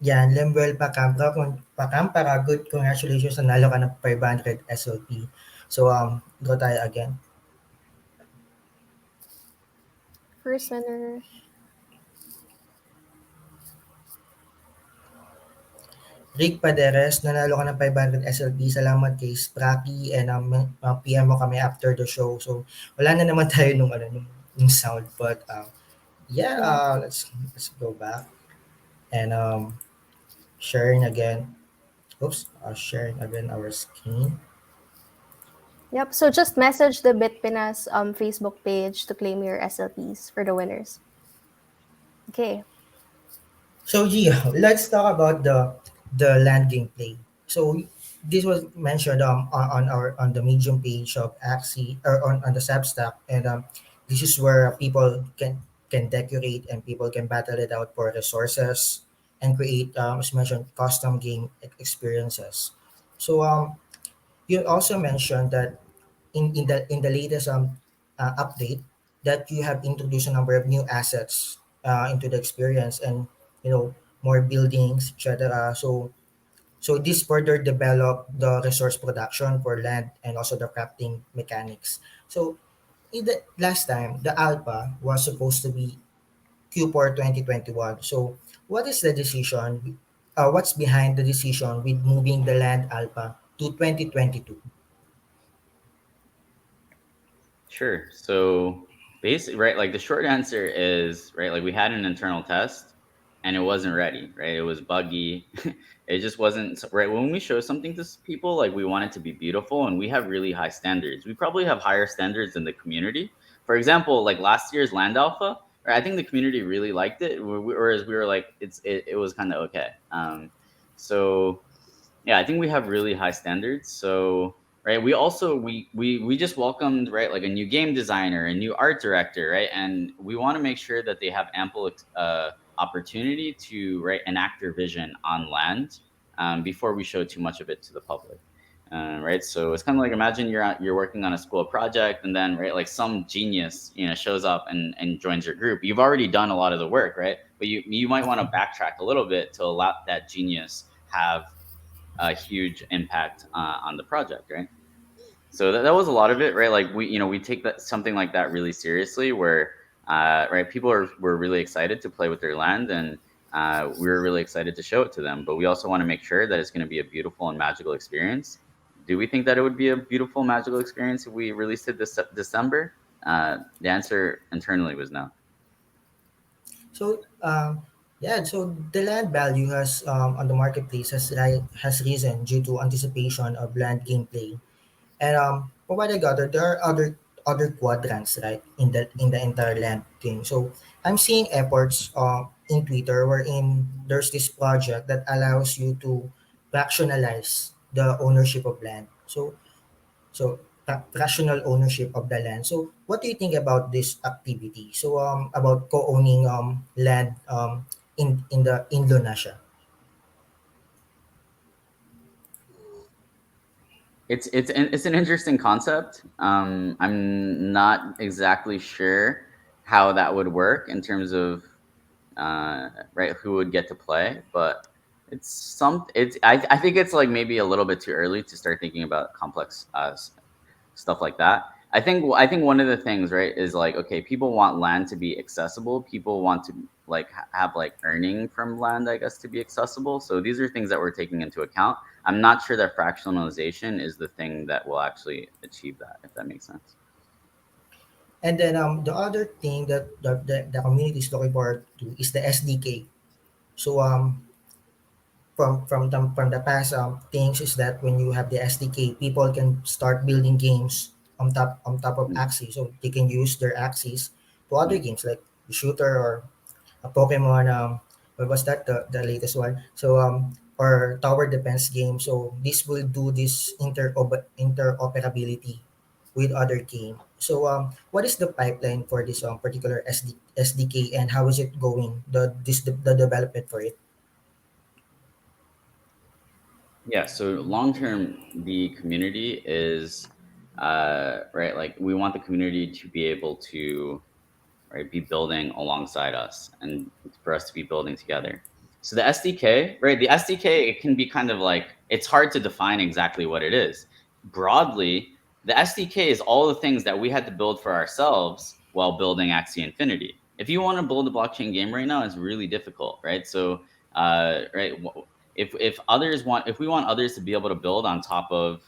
yan, Lemuel Pacampra. Pacampra, good, congratulations, nanalo ka ng 500 SOP. So, draw tayo again. First winner. Rick Paderes, nanalo ka ng 500 SLP. Salamat kay Spracky and PM mo kami after the show. So, wala na naman tayo nung sound. But, yeah, Yeah. let's go back and sharing again. Oops, sharing again our screen. Yep. So just message the BitPinas Facebook page to claim your SLPs for the winners. Okay. So Gio, let's talk about the land gameplay. So this was mentioned on our on the Medium page of Axie or on the Substack, and this is where people can decorate and people can battle it out for resources and create as mentioned custom game experiences. So you also mentioned that in the latest update that you have introduced a number of new assets into the experience and you know more buildings etc. So this further develop the resource production for land and also the crafting mechanics. So in the last time the alpha was supposed to be Q4 2021. So what is the decision, what's behind the decision with moving the land alpha to 2022? Sure. So basically, right, like the short answer is, right, like we had an internal test and it wasn't ready, right? It was buggy. It just wasn't right. When we show something to people, like we want it to be beautiful and we have really high standards. We probably have higher standards than the community. For example, like last year's Land Alpha, right, I think the community really liked it, whereas we were like, it was kind of okay. So yeah, I think we have really high standards. So right, we also we just welcomed, right, like a new game designer, a new art director, right, and we want to make sure that they have ample opportunity to, right, enact their vision on land, before we show too much of it to the public. Right, so it's kind of like, imagine you're working on a school project, and then, right, like some genius, shows up and joins your group. You've already done a lot of the work, right, but you might want to backtrack a little bit to allow that genius have a huge impact on the project, right? So that was a lot of it, right? Like we take that something like that really seriously, where right, people were really excited to play with their land, and we were really excited to show it to them. But we also want to make sure that it's going to be a beautiful and magical experience. Do we think that it would be a beautiful magical experience if we released it this December? The answer internally was no. So yeah, so the land value has on the marketplace has risen due to anticipation of land gameplay. And from what I gathered, there are other quadrants right in the entire land thing. So I'm seeing efforts in Twitter wherein there's this project that allows you to fractionalize the ownership of land. So rational ownership of the land. So what do you think about this activity? So about co-owning land in the Indonesia. It's an interesting concept. I'm not exactly sure how that would work in terms of right, who would get to play, but I think it's like maybe a little bit too early to start thinking about complex stuff like that. I think one of the things, right, is like, okay, people want land to be accessible. People want to like have like earning from land, I guess, to be accessible. So these are things that we're taking into account. I'm not sure that fractionalization is the thing that will actually achieve that, if that makes sense. And then the other thing that the community is looking forward to is the SDK. So from the past things is that when you have the SDK, people can start building games on top of Mm, Axie, so they can use their Axies to other mm. games like shooter or a Pokemon. What was that the latest one? So or tower defense game. So this will do this interoperability with other game. So what is the pipeline for this particular SDK and how is it going? The development for it. Yeah, so long term, the community is right. Like we want the community to be able to, right, be building alongside us and for us to be building together. So the SDK, right? The SDK, it can be kind of like, it's hard to define exactly what it is. Broadly, the SDK is all the things that we had to build for ourselves while building Axie Infinity. If you want to build a blockchain game right now, it's really difficult, right? So, right, if we want others to be able to build on top of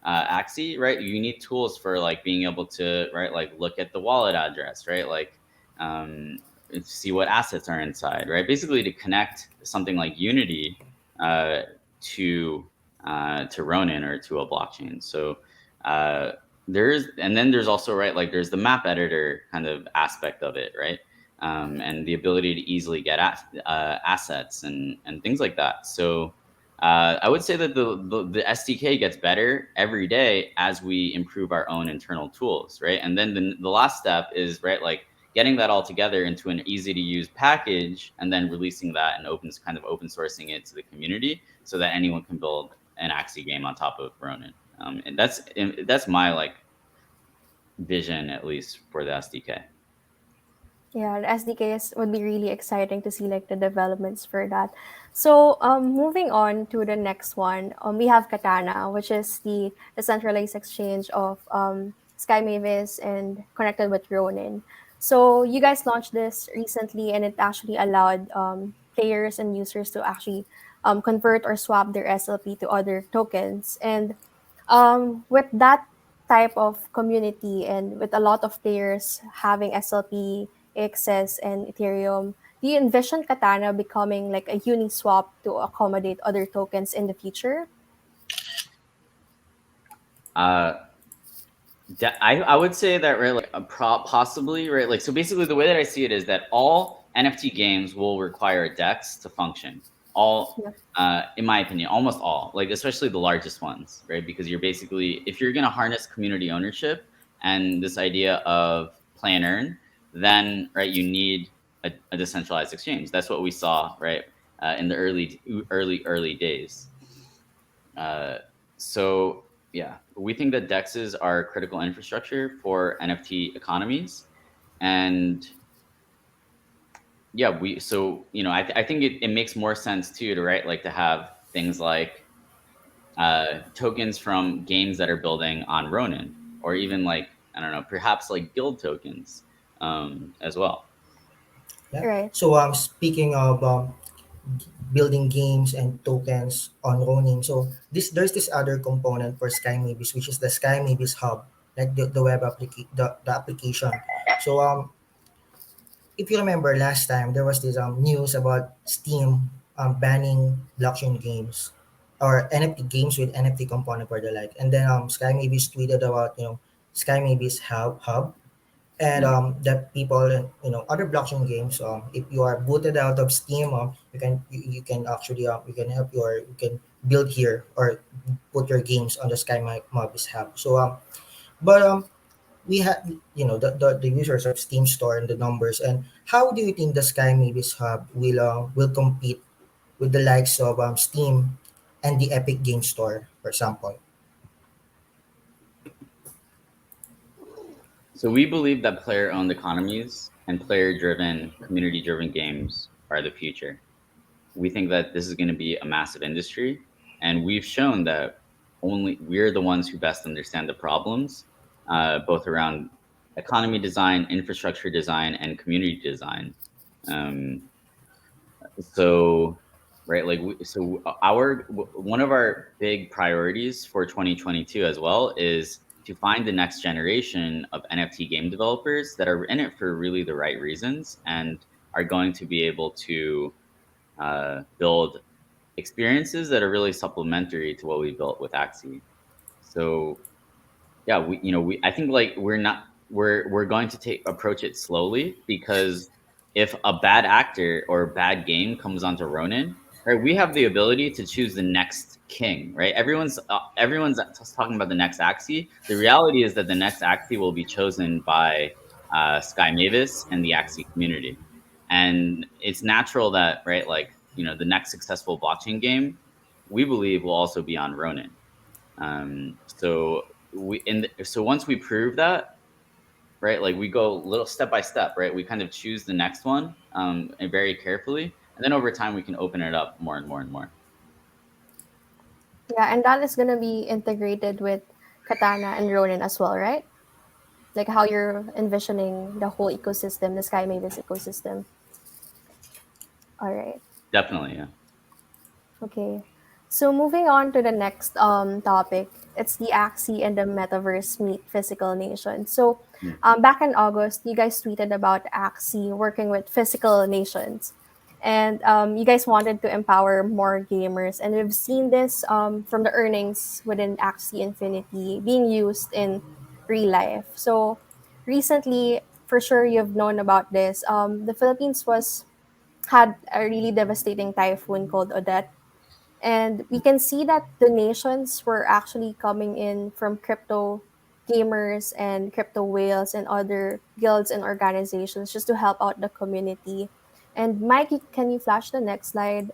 Axie, right, you need tools for like being able to, right, like look at the wallet address, right, like um, see what assets are inside, right? Basically, to connect something like Unity uh, to to Ronin or to a blockchain. So uh, and then there's also, right, like there's the map editor kind of aspect of it, right? And the ability to easily get assets and things like that. So I would say that the SDK gets better every day as we improve our own internal tools, right? And then the last step is, right, like getting that all together into an easy to use package and then releasing that and open sourcing it to the community so that anyone can build an Axie game on top of Ronin. And that's my like vision, at least for the SDK. Yeah, the SDKs would be really exciting to see like the developments for that. So moving on to the next one, we have Katana, which is the decentralized exchange of Sky Mavis and connected with Ronin. So you guys launched this recently, and it actually allowed players and users to actually convert or swap their SLP to other tokens. And with that type of community and with a lot of players having SLP, XS, and Ethereum, do you envision Katana becoming like a Uniswap to accommodate other tokens in the future? Uh, I would say that, right, like possibly, right, like, so basically the way that I see it is that all NFT games will require a DEX to function. All, Yeah. in my opinion, almost all, like especially the largest ones, right? Because you're basically, if you're going to harness community ownership and this idea of play and earn, then, right, you need a decentralized exchange. That's what we saw, right, in the early days. Uh, so yeah, we think that DEXs are critical infrastructure for NFT economies, and yeah, I think it makes more sense too to, right, like to have things like tokens from games that are building on Ronin, or even like, I don't know, perhaps like guild tokens as well. Yeah. Right. So speaking of building games and tokens on Ronin, so there's this other component for Sky Mavis, which is the Sky Mavis Hub, like the the application. So if you remember last time, there was this news about Steam banning blockchain games or NFT games with NFT component or the like. And then Sky Mavis tweeted about, Sky Mavis Hub, and Mm. that people in, other blockchain games, if you are booted out of Steam, you can actually you can build here or put your games on the Mavis Hub. So but we have, the users of Steam store and the numbers. And how do you think the Sky Mavis Hub will compete with the likes of Steam and the Epic Game Store, for example? So we believe that player-owned economies and player-driven, community-driven games are the future. We think that this is going to be a massive industry, and we've shown that only we're the ones who best understand the problems, both around economy design, infrastructure design, and community design. Um, so, right, like one of our big priorities for 2022 as well is to find the next generation of NFT game developers that are in it for really the right reasons and are going to be able to build experiences that are really supplementary to what we built with Axie. So yeah, we I think like we're going to approach it slowly, because if a bad actor or bad game comes onto Ronin, right, we have the ability to choose the next king, right? Everyone's talking about the next Axie. The reality is that the next Axie will be chosen by Sky Mavis and the Axie community, and it's natural that, right, like, the next successful blockchain game, we believe, will also be on Ronin. So so once we prove that, right, like we go little step by step, right, we kind of choose the next one, and very carefully, and then over time we can open it up more and more and more. Yeah, and that is gonna be integrated with Katana and Ronin as well, right? Like how you're envisioning the whole ecosystem, the Sky Mavis ecosystem. All right. Definitely, yeah. Okay. So moving on to the next topic, it's the Axie and the Metaverse meet Physical Nation. So Mm. back in August, you guys tweeted about Axie working with Physical Nations. And you guys wanted to empower more gamers, and we've seen this from the earnings within Axie Infinity being used in real life. So recently, for sure, you've known about this. The Philippines was had a really devastating typhoon called Odette, and we can see that donations were actually coming in from crypto gamers and crypto whales and other guilds and organizations just to help out the community. And Mike, can you flash the next slide?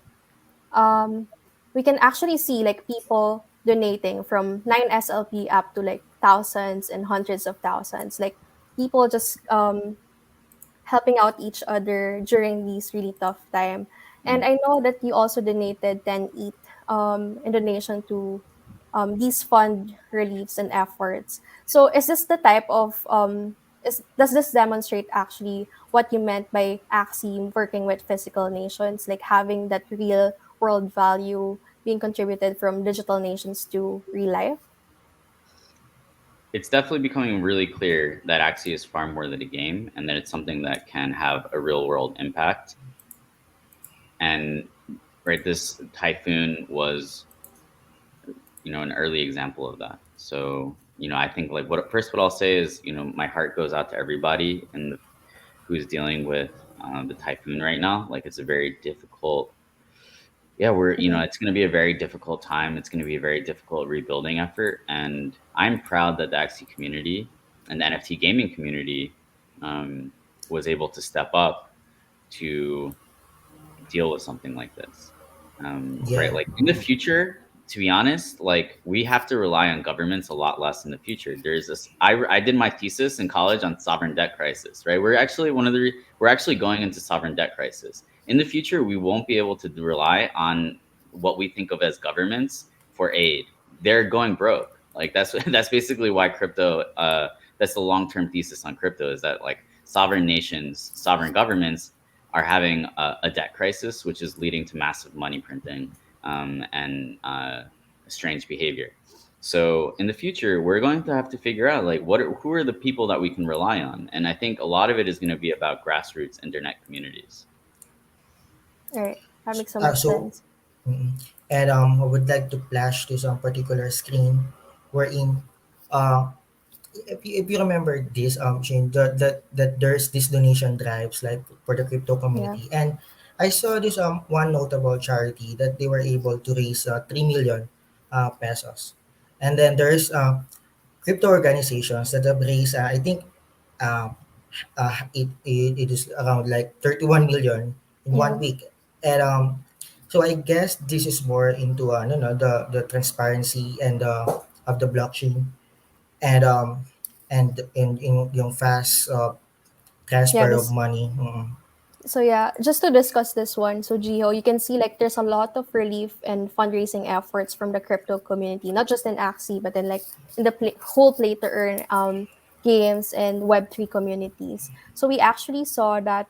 um, we can actually see like people donating from 9 SLP up to like thousands and hundreds of thousands. Like people just helping out each other during these really tough time. And Mm. I know that you also donated 10 ETH in donation to these fund reliefs and efforts. So is this the type of does this demonstrate actually what you meant by Axie working with physical nations, like having that real world value being contributed from digital nations to real life? It's definitely becoming really clear that Axie is far more than a game, and that it's something that can have a real world impact. And right, this typhoon was, an early example of that. So, I think like what I'll say is, my heart goes out to everybody who's dealing with the typhoon right now. Like it's a very difficult, yeah, Mhm. it's going to be a very difficult time. It's going to be a very difficult rebuilding effort. And I'm proud that the Axie community and the NFT gaming community um, was able to step up to deal with something like this. Right? Yeah. Like in the future, to be honest, like we have to rely on governments a lot less in the future. There's this. I did my thesis in college on sovereign debt crisis. Right? We're actually going into sovereign debt crisis. In the future, we won't be able to rely on what we think of as governments for aid. They're going broke. Like that's that's basically why crypto. That's the long term thesis on crypto is that like sovereign nations, sovereign governments are having a debt crisis, which is leading to massive money printing and strange behavior. So in the future, we're going to have to figure out like who are the people that we can rely on, and I think a lot of it is going to be about grassroots internet communities. All right, that makes so much So, sense. mm, and I would like to flash to some particular screen wherein, uh, if you remember this, Shane, that there's this donation drives like for the crypto Yeah. community, and I saw this one notable charity that they were able to raise 3 million pesos, and then there's crypto organizations that have raised I think uh, it is around like 31 million in one Yeah. week. And so I guess this is more into the transparency and of the blockchain, and in yung fast Yeah, transfer of this money. so yeah, just to discuss this one, so Jiho, you can see like there's a lot of relief and fundraising efforts from the crypto community, not just in Axie, but in like in the whole play to earn games and Web3 communities. So we actually saw that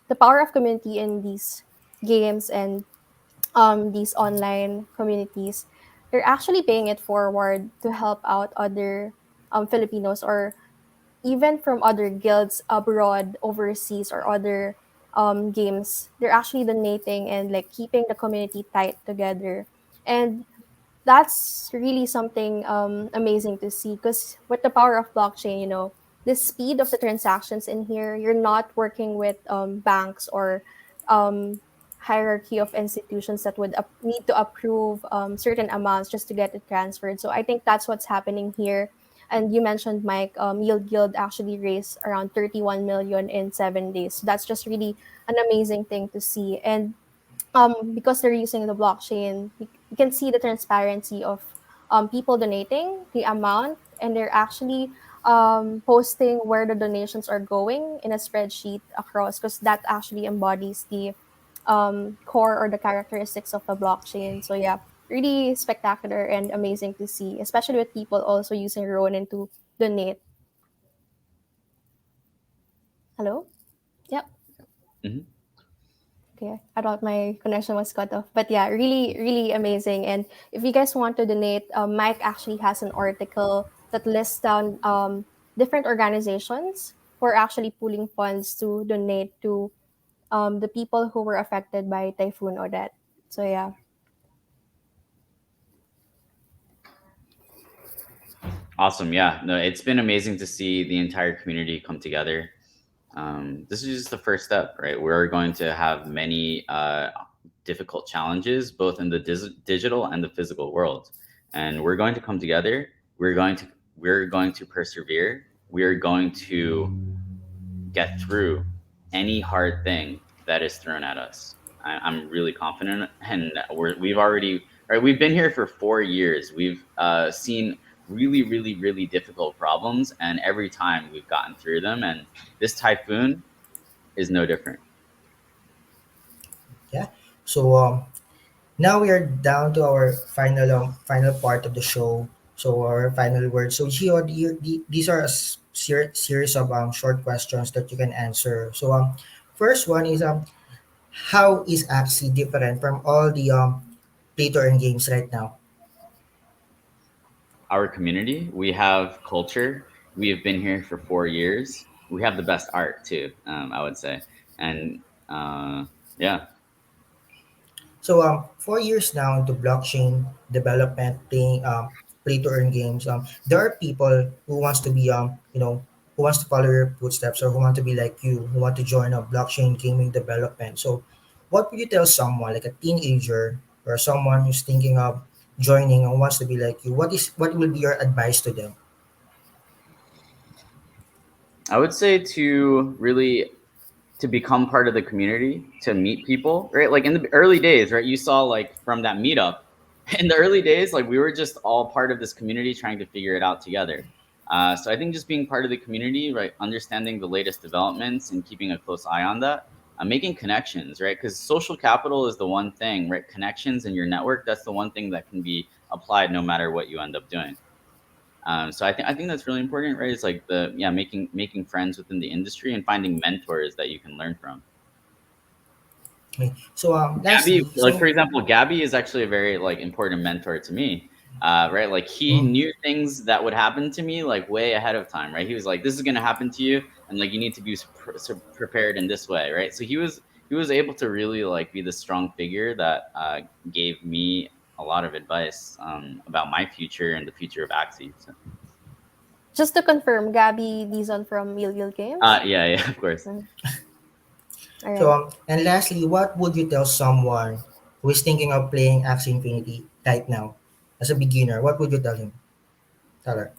the power of community in these games and these online communities, they're actually paying it forward to help out other Filipinos, or even from other guilds abroad, overseas, or other games. They're actually donating and like keeping the community tight together. And that's really something amazing to see, because with the power of blockchain, the speed of the transactions in here, you're not working with banks or um, hierarchy of institutions that would need to approve certain amounts just to get it transferred. So I think that's what's happening here. And you mentioned, Mike, Yield Guild actually raised around 31 million in 7 days. So that's just really an amazing thing to see. And because they're using the blockchain, you can see the transparency of people donating the amount, and they're actually posting where the donations are going in a spreadsheet across, because that actually embodies the core or the characteristics of the blockchain. So yeah, really spectacular and amazing to see, especially with people also using Ronin to donate. Hello. Yep. Hmm. Okay, I thought my connection was cut off. But yeah, really, really amazing. And if you guys want to donate, Mike actually has an article that lists down different organizations who are actually pooling funds to donate to the people who were affected by Typhoon Odette. So yeah. Awesome. Yeah. No, it's been amazing to see the entire community come together. This is just the first step, right? We're going to have many difficult challenges, both in the digital and the physical world, and we're going to come together. We're going to persevere. We're going to get through any hard thing that is thrown at us. I'm really confident, and we've already right. We've been here for 4 years. We've seen really, really, really difficult problems, and every time we've gotten through them. And this typhoon is no different. Yeah. So now we are down to our final part of the show. So our final word. So Gio, these are series of short questions that you can answer. So first one is how is Axie different from all the play to earn games right now? Our community, we have culture. We have been here for 4 years. We have the best art too. I would say, and yeah, 4 years now into blockchain development, playing play to earn games. There are people who wants to be who wants to follow your footsteps or who want to be like you, who want to join a blockchain gaming development. So, what would you tell someone like a teenager or someone who's thinking of joining and wants to be like you? What will be your advice to them? I would say to really to become part of the community, to meet people, right? Like in the early days, right? You saw like from that meetup, in the early days, like we were just all part of this community trying to figure it out together. So I think just being part of the community, right? Understanding the latest developments and keeping a close eye on that, making connections, right? Because social capital is the one thing, right? Connections in your network, that's the one thing that can be applied no matter what you end up doing. So I think that's really important, right? It's like the yeah making friends within the industry and finding mentors that you can learn from. Okay. So Gabby, lastly, like for so example, Gabby is actually a very like important mentor to me. Right, like he mm, knew things that would happen to me like way ahead of time. Right, he was like, "This is gonna happen to you, and like you need to be prepared in this way." Right, so he was able to really like be the strong figure that gave me a lot of advice about my future and the future of Axie. So, Just to confirm, Gabby Dizon from Mil Games. yeah, yeah, of course. Mm, all right. and lastly, what would you tell someone who is thinking of playing Axie Infinity right now as a beginner? What would you tell him? Tell her.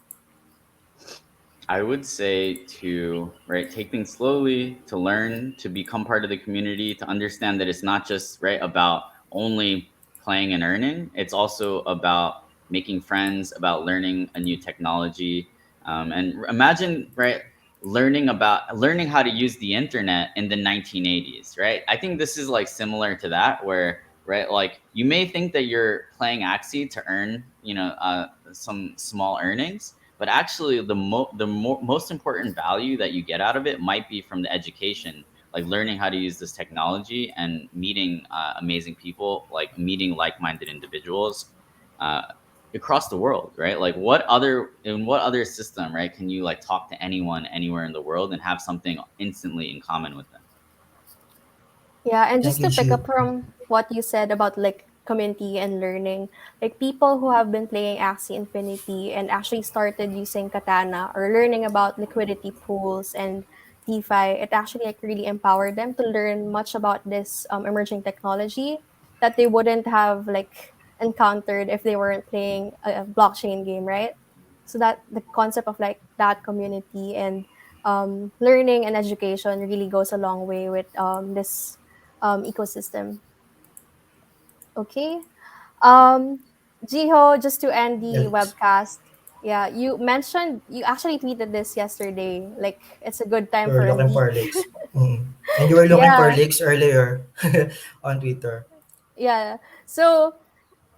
I would say to right take things slowly, to learn, to become part of the community, to understand that it's not just right about only playing and earning. It's also about making friends, about learning a new technology, and imagine right learning how to use the internet in the 1980s. Right, I think this is like similar to that, where right like you may think that you're playing Axie to earn some small earnings, but actually most important value that you get out of it might be from the education, like learning how to use this technology and meeting amazing people, like meeting like-minded individuals uh, across the world, right? Like what other system, right, can you like talk to anyone anywhere in the world and have something instantly in common with them? Yeah, and Thank just you, to pick Gio. up from what you said about like community and learning, like people who have been playing Axie Infinity and actually started using Katana or learning about liquidity pools and DeFi, it actually like really empowered them to learn much about this emerging technology that they wouldn't have like encountered if they weren't playing a blockchain game, right? So that the concept of like that community and learning and education really goes a long way with this ecosystem. Okay. Um, Jiho, just to end the Alex. webcast, yeah, you mentioned you actually tweeted this yesterday. Like it's a good time You're for a looking leak. for leaks. And you were looking for Yeah, leaks earlier on Twitter. yeah. So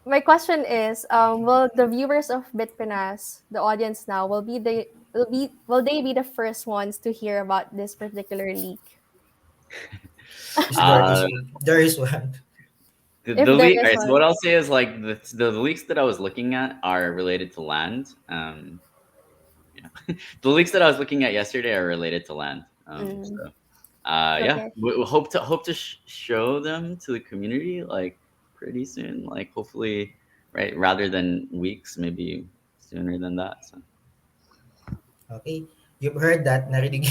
my question is, will the viewers of BitPinas, the audience now, will they be the first ones to hear about this particular leak? Is there uh, is there is one. If the there leak. All is right, so what one. I'll say is like the leaks that I was looking at are related to land. Yeah. The leaks that I was looking at yesterday are related to land. Mm. So Yeah, Okay. we hope to show them to the community like pretty soon. Like hopefully, right, rather than weeks, maybe sooner than that. So Okay. You've heard that, narinig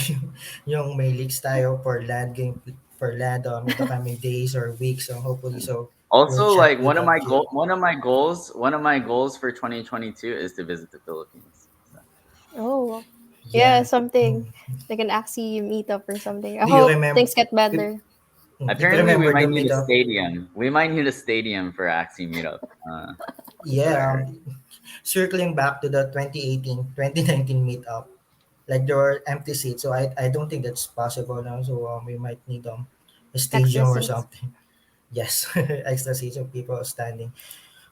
yung may leaks tayo for land game, for land in the coming days or weeks. So hopefully, so we'll also check like with Gio. one of my goals for 2022 is to visit the Philippines. So. Oh, yeah, Yeah. something Mm. like an Axie meetup or something. I Do you hope remember? things get If, better. if you Apparently, we remember the might need a meetup, stadium. We might need a stadium for Axie meetup. That's what I yeah. heard. Circling back to the 2018, 2019 meetup, like there were empty seats, so I don't think that's possible now. So we might need a Extra stadium or seats. something. Yes, extra seats of people standing.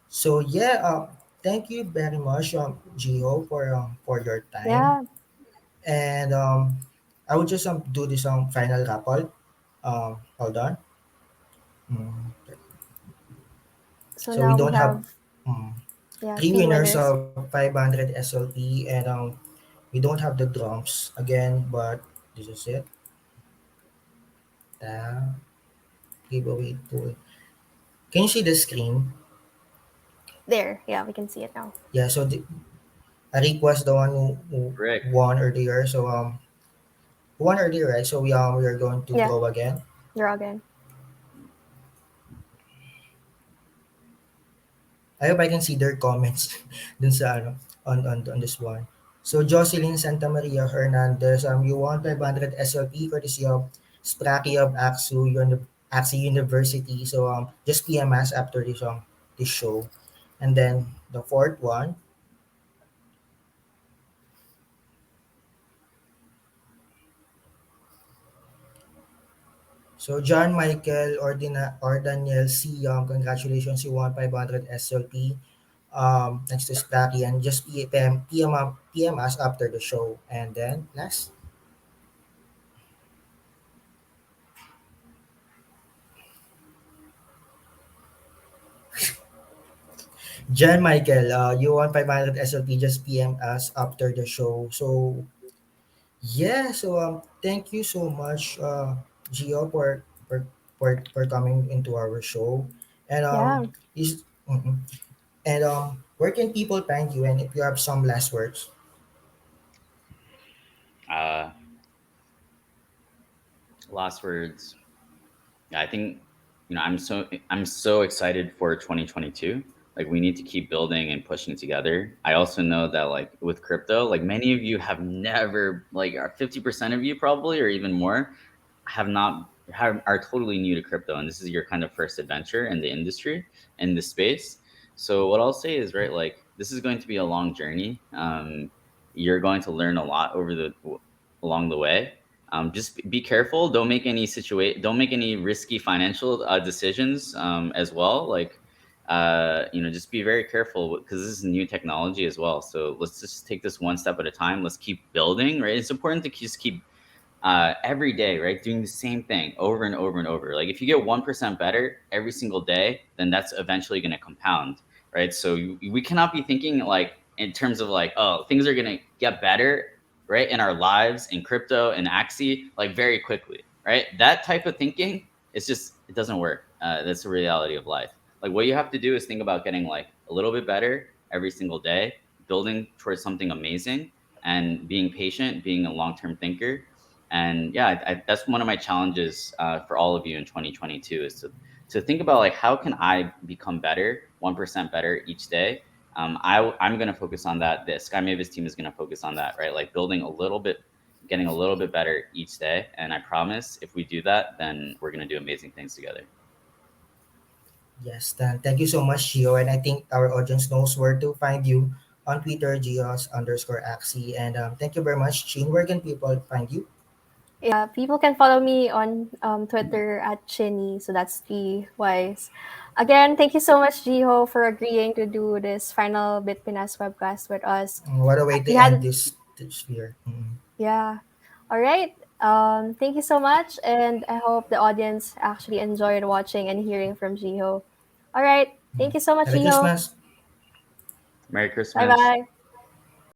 So yeah, thank you very much, Jiho, for your time. Yeah. And I will just do this final raffle. Hold on. Mm. So So we now we don't have have, um, yeah, three three winners winners. of 500 SLP, and we don't have the drums again, but this is it. The giveaway tool. Can you see the screen? There. Yeah, we can see it now. Yeah. So Arik was the one who Rick, won earlier. So who won earlier, right? So we are going to Yeah, draw again. draw again. I hope I can see their comments dun sa ano, on this one. So Jocelyn Santa Maria Hernandez, you won 500 SLP courtesy of Spraki of Axie University. So just PM us after this show. And then the fourth one, so John Michael or Daniel C. Congratulations, you won 500 SLP. Next to Spracky, and just PM us after the show. And then last, John Michael, you won 500 SLP, just PM us after the show. So yeah, so thank you so much, Gio, for coming into our show. And Yeah. mhm. And where can people find you? And if you have some last words. uh, last words. Yeah, I think I'm so excited for 2022. Like we need to keep building and pushing together. I also know that like with crypto, like many of you have never like are 50% of you probably or even more have not are totally new to crypto, and this is your kind of first adventure in the industry in the space. So what I'll say is right, like this is going to be a long journey. You're going to learn a lot along the way. Just be careful. Don't make any risky financial decisions as well. Like, just be very careful because this is new technology as well. So let's just take this one step at a time. Let's keep building. Right. It's important to just keep every day, right? Doing the same thing over and over and over. Like if you get 1% better every single day, then that's eventually going to compound, right? So we cannot be thinking like in terms of like, oh, things are going to get better, right? In our lives, in crypto, in Axie, like very quickly, right? That type of thinking is just, it doesn't work. That's the reality of life. Like what you have to do is think about getting like a little bit better every single day, building towards something amazing and being patient, being a long-term thinker, and yeah, that's one of my challenges for all of you in 2022 is to think about like how can I become better, 1% better each day. I'm going to focus on that. The Sky Mavis team is going to focus on that, right? Like building a little bit, getting a little bit better each day. And I promise if we do that, then we're going to do amazing things together. Yes, then thank you so much, Gio. And I think our audience knows where to find you on Twitter, Gios_Axie. And thank you very much, Chin. Where can people find you? Yeah, people can follow me on Twitter at Chinny. So that's the wise. Again, thank you so much, Jiho, for agreeing to do this final BitPinas webcast with us. What a way to We end had, this year. Mm. yeah. All right. Thank you so much. And I hope the audience actually enjoyed watching and hearing from Jiho. All right. Mm. Thank you so much, Merry Jiho. Christmas. Merry Bye Christmas. bye.